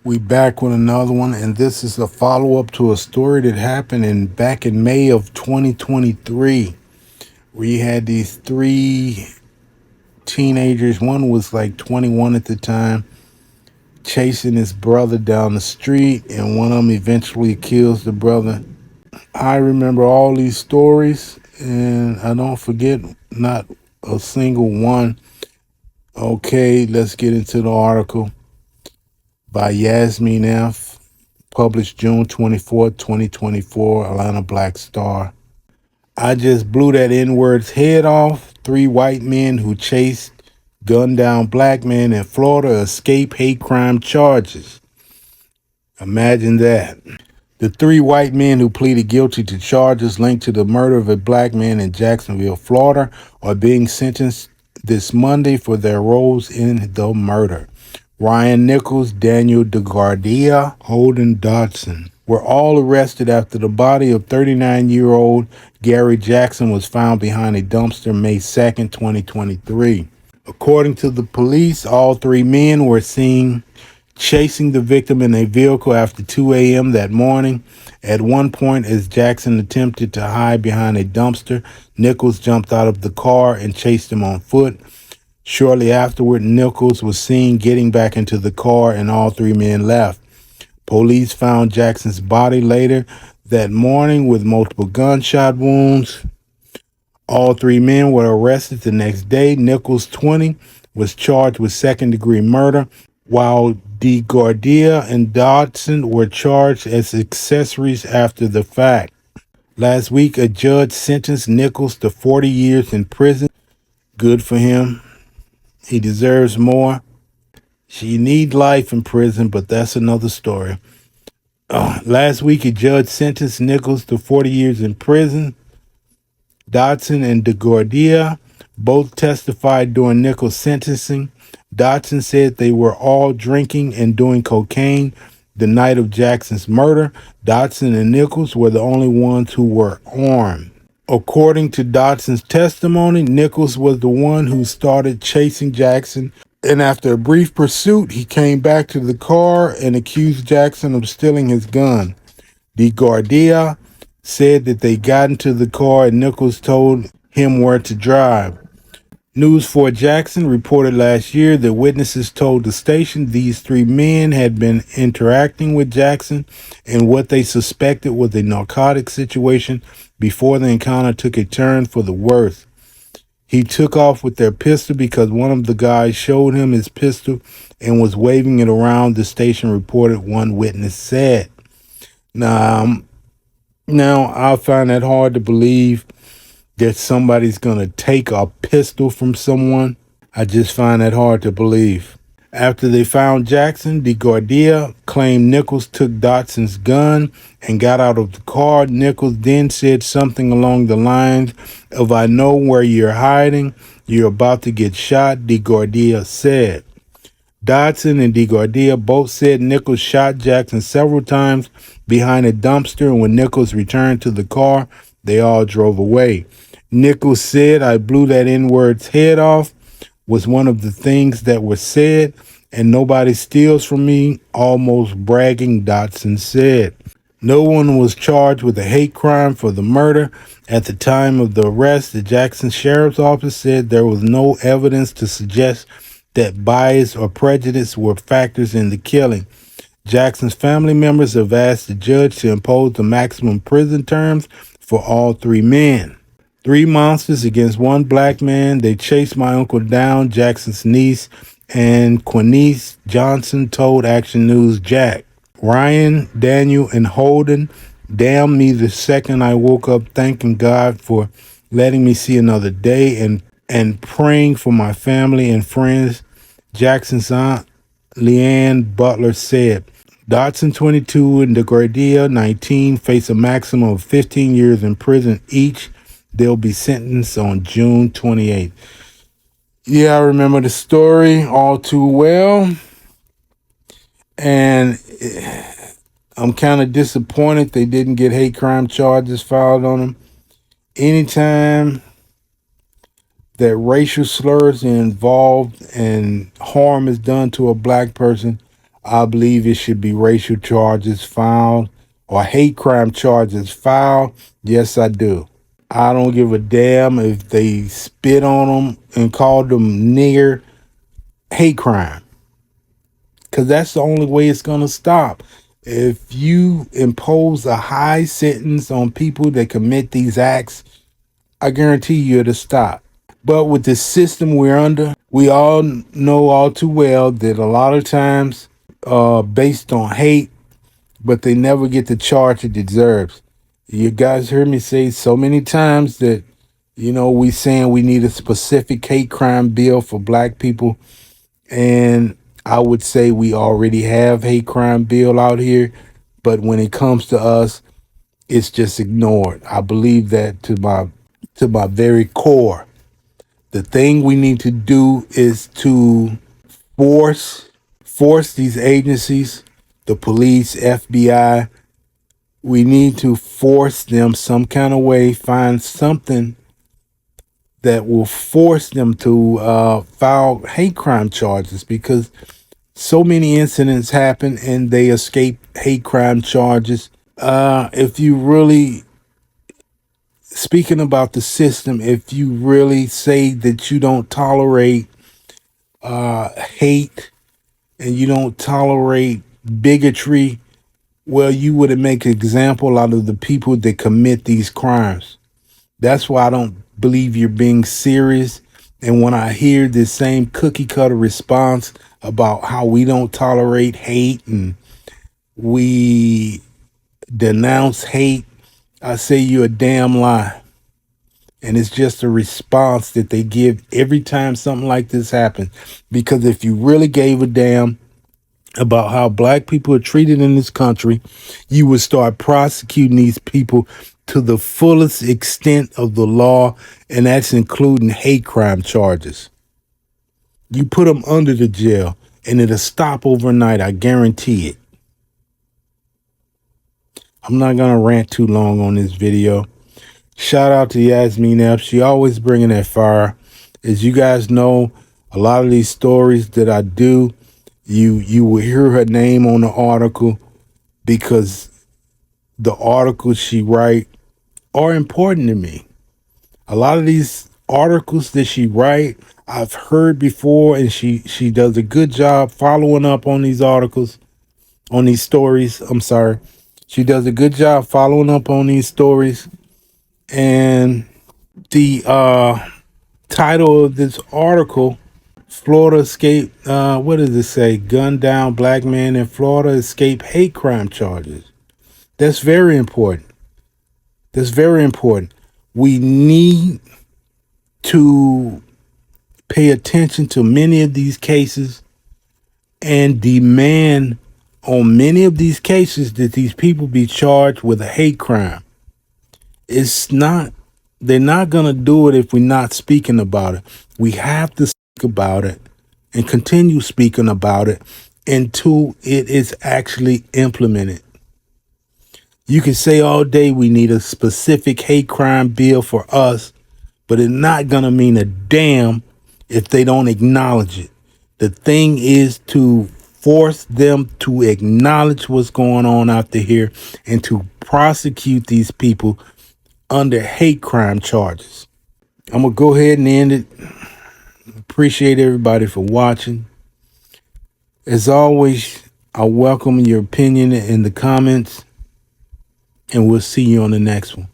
We back with another one, and this is a follow-up to a story that happened back in May of 2023, where you had these three teenagers. One was like 21 at the time, chasing his brother down the street, and one of them eventually kills the brother. I remember all these stories, and I don't forget not a single one. Okay, let's get into the article by Yasmin F., published June 24th, 2024, Atlanta Black Star. I just blew that N-word's head off. 3 white men who chased, gunned down black men in Florida escape hate crime charges. Imagine that. The 3 white men who pleaded guilty to charges linked to the murder of a black man in Jacksonville, Florida, are being sentenced this Monday for their roles in the murder. Ryan Nichols, Daniel DeGuardia, Holden Dodson were all arrested after the body of 39-year-old Gary Jackson was found behind a dumpster May 2nd, 2023. According to the police, all 3 men were seen chasing the victim in a vehicle after 2 a.m. that morning. At one point, as Jackson attempted to hide behind a dumpster, Nichols jumped out of the car and chased him on foot. Shortly afterward, Nichols was seen getting back into the car, and all 3 men left. Police found Jackson's body later that morning with multiple gunshot wounds. All 3 men were arrested the next day. Nichols, 20, was charged with second-degree murder, while DeGuardia and Dodson were charged as accessories after the fact. Last week, a judge sentenced Nichols to 40 years in prison. Good for him. He deserves more. She need life in prison, but that's another story. Last week, a judge sentenced Nichols to 40 years in prison. Dodson and DeGuardia both testified during Nichols' sentencing. Dodson said they were all drinking and doing cocaine the night of Jackson's murder. Dodson and Nichols were the only ones who were armed. According to Dodson's testimony, Nichols was the one who started chasing Jackson, and after a brief pursuit, he came back to the car and accused Jackson of stealing his gun. DeGuardia said that they got into the car and Nichols told him where to drive. News 4 Jackson reported last year that witnesses told the station these 3 men had been interacting with Jackson in what they suspected was a narcotic situation before the encounter took a turn for the worse. He took off with their pistol because one of the guys showed him his pistol and was waving it around, the station reported, one witness said. Now, I find that hard to believe that somebody's going to take a pistol from someone. I just find that hard to believe. After they found Jackson, DeGuardia claimed Nichols took Dodson's gun and got out of the car. Nichols then said something along the lines of, "I know where you're hiding. You're about to get shot," DeGuardia said. Dodson and DeGuardia both said Nichols shot Jackson several times behind a dumpster, and when Nichols returned to the car, they all drove away. Nichols said, "I blew that N-word's head off," was one of the things that were said, "and nobody steals from me," almost bragging, Dodson said. No one was charged with a hate crime for the murder. At the time of the arrest, the Jackson Sheriff's Office said there was no evidence to suggest that bias or prejudice were factors in the killing. Jackson's family members have asked the judge to impose the maximum prison terms for all 3 men. 3 monsters against 1 black man. They chased my uncle down, Jackson's niece and Quinice Johnson told Action News Jack. Ryan, Daniel, and Holden damned me the second I woke up, thanking God for letting me see another day and praying for my family and friends, Jackson's aunt Leanne Butler said. Dodson, 22, and DeGuardia, 19, face a maximum of 15 years in prison each. They'll be sentenced on June 28th. Yeah, I remember the story all too well. And I'm kind of disappointed they didn't get hate crime charges filed on them. Anytime that racial slurs are involved and harm is done to a black person, I believe it should be racial charges filed or hate crime charges filed. Yes, I do. I don't give a damn if they spit on them and call them nigger. Hate crime. Because that's the only way it's going to stop. If you impose a high sentence on people that commit these acts, I guarantee you it'll stop. But with the system we're under, we all know all too well that a lot of times based on hate, but they never get the charge it deserves. You guys heard me say so many times that, we saying we need a specific hate crime bill for black people. And I would say we already have hate crime bill out here. But when it comes to us, it's just ignored. I believe that to my very core. The thing we need to do is to force these agencies, the police, FBI. We need to force them some kind of way, find something that will force them to file hate crime charges, because so many incidents happen and they escape hate crime charges. If you really, speaking about the system, if you really say that you don't tolerate hate and you don't tolerate bigotry, well, you would make an example out of the people that commit these crimes. That's why I don't believe you're being serious. And when I hear this same cookie cutter response about how we don't tolerate hate and we denounce hate, I say you're a damn lie. And it's just a response that they give every time something like this happens. Because if you really gave a damn about how black people are treated in this country, you would start prosecuting these people to the fullest extent of the law, and that's including hate crime charges. You put them under the jail, and it'll stop overnight. I guarantee it. I'm not going to rant too long on this video. Shout out to Yasmin F. She always bringing that fire. As you guys know, a lot of these stories that I do, you will hear her name on the article because the articles she write are important to me. A lot of these articles that she write, I've heard before, and she does a good job following up on these articles, on these stories. I'm sorry. She does a good job following up on these stories. And the title of this article, Florida escape, what does it say? Gunned down black man in Florida escape hate crime charges. That's very important. That's very important. We need to pay attention to many of these cases and demand on many of these cases that these people be charged with a hate crime. They're not going to do it if we're not speaking about it. We have to speak about it and continue speaking about it until it is actually implemented. You can say all day we need a specific hate crime bill for us, but it's not going to mean a damn if they don't acknowledge it. The thing is to force them to acknowledge what's going on out there here and to prosecute these people under hate crime charges. I'm going to go ahead and end it. Appreciate everybody for watching. As always, I welcome your opinion in the comments, and we'll see you on the next one.